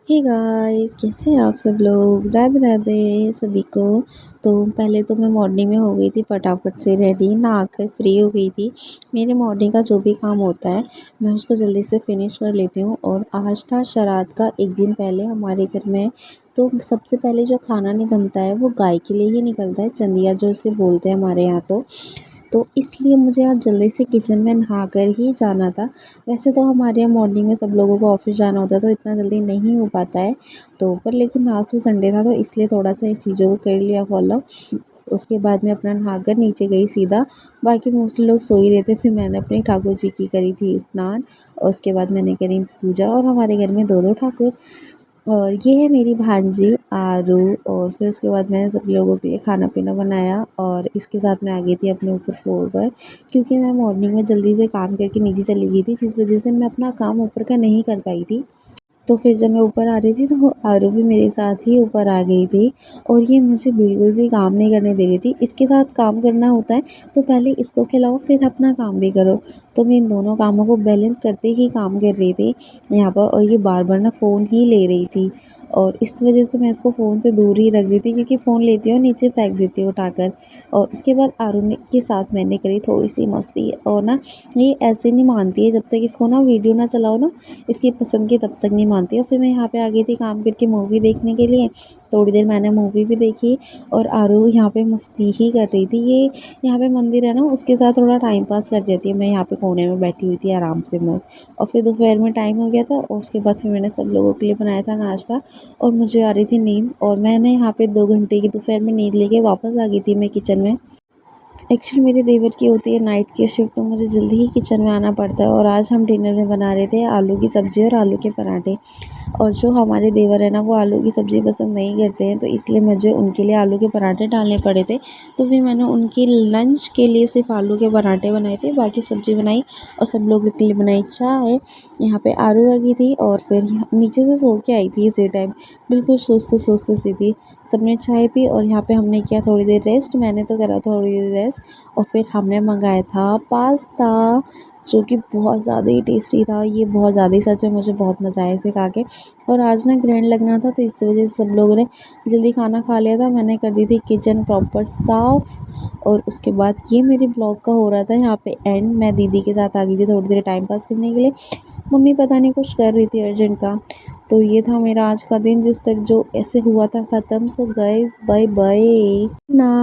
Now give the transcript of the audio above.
Hey guys, कैसे हैं आप सब लोग। राधे राधे सभी को। तो पहले तो मैं मॉर्निंग में हो गई थी फटाफट से रेडी, नहाकर फ्री हो गई थी। मेरे मॉर्निंग का जो भी काम होता है मैं उसको जल्दी से फिनिश कर लेती हूँ। और आज था श्राद्ध का एक दिन पहले हमारे घर में। तो सबसे पहले जो खाना नहीं बनता है वो गाय के लिए ही निकलता है, चंदिया जो उसे बोलते हैं हमारे यहाँ। तो इसलिए मुझे आज जल्दी से किचन में नहाकर ही जाना था। वैसे तो हमारे यहाँ मॉर्निंग में सब लोगों को ऑफ़िस जाना होता है, तो इतना जल्दी नहीं हो पाता है। तो पर लेकिन आज तो संडे था, तो इसलिए थोड़ा-सा इस चीज़ों को कर लिया फ़ॉलो। उसके बाद मैं अपना नहाकर नीचे गई सीधा। बाकी मोस्टली लोग सो ही रहे थे, फिर मैंने अपने ठाकुर जी की करी थी स्नान और उसके बाद मैंने करी पूजा। और हमारे घर में 2-2 ठाकुर। और ये है मेरी भांजी आरू। और फिर उसके बाद मैंने सभी लोगों के लिए खाना-पीना बनाया और इसके साथ मैं आ गई थी अपने ऊपर फ्लोर पर, क्योंकि मैं मॉर्निंग में जल्दी से काम करके नीचे चली गई थी, जिस वज़ह से मैं अपना काम ऊपर का नहीं कर पाई थी। तो फिर जब मैं ऊपर आ रही थी तो आरू भी मेरे साथ ही ऊपर आ गई थी। और ये मुझे बिल्कुल भी काम नहीं करने दे रही थी। इसके साथ काम करना होता है तो पहले इसको खिलाओ फिर अपना काम भी करो। तो मैं इन दोनों कामों को बैलेंस करते ही काम कर रही थी यहाँ पर। और ये बार-बार ना फ़ोन ही ले रही थी और इस वज़ह से मैं इसको फ़ोन से दूर ही रख रही थी, क्योंकि फ़ोन लेती है और नीचे फेंक देती है उठाकर। और उसके बाद आरू ने के साथ मैंने करी थोड़ी-सी मस्ती। और ना ये ऐसे नहीं मानती है, जब तक इसको ना वीडियो ना चलाओ ना इसकी पसंद की, तब तक नहीं मानती। और फिर मैं यहाँ पे आ गई थी काम करके मूवी देखने के लिए। थोड़ी देर मैंने मूवी भी देखी और आरू यहाँ पे मस्ती ही कर रही थी। ये यहाँ पे मंदिर है ना, उसके साथ थोड़ा टाइम पास कर देती है। मैं यहाँ पे कोने में बैठी हुई थी आराम से मस्त। और फिर दोपहर में टाइम हो गया था और उसके बाद फिर मैंने सब लोगों के लिए बनाया था नाश्ता। और मुझे आ रही थी नींद और मैंने यहाँ पे 2 घंटे की दोपहर में नींद लेके वापस आ गई थी मैं किचन में। एक्चुअली मेरे देवर की होती है नाइट की शिफ्ट, तो मुझे जल्दी ही किचन में आना पड़ता है। और आज हम डिनर में बना रहे थे आलू की सब्ज़ी और आलू के पराठे। और जो हमारे देवर है ना, वो आलू की सब्ज़ी पसंद नहीं करते हैं, तो इसलिए मुझे उनके लिए आलू के पराठे डालने पड़े थे। तो फिर मैंने उनकी लंच के लिए सिर्फ आलू के पराठे बनाए थे, बाकी सब्ज़ी बनाई और सब लोगों के लिए बनाई चाय। यहाँ पे आरू आ गई थी और फिर नीचे से सो के आई थी इसी टाइम, बिल्कुल सुस्त सी थी। सबने चाय पी और यहाँ पे हमने किया थोड़ी देर रेस्ट। मैंने तो करा थोड़ी देर रेस्ट। और फिर हमने मंगाया था पास्ता, जो कि बहुत ज़्यादा ही टेस्टी था। ये बहुत ज़्यादा ही, सच में मुझे बहुत मज़ा आया इसे खा के। और आज ना ग्रैंड लगना था, तो इस वजह से सब लोगों ने जल्दी खाना खा लिया था। मैंने कर दी थी किचन प्रॉपर साफ़। और उसके बाद ये मेरे ब्लॉग का हो रहा था यहाँ पे एंड। मैं दीदी के साथ आ गई थी थोड़ी देर टाइम पास करने के लिए। मम्मी पता नहीं कुछ कर रही थी अर्जेंट का। तो ये था मेरा आज का दिन, जिस तक जो ऐसे हुआ था ख़त्म। सो गाइस, बाय बाय ना।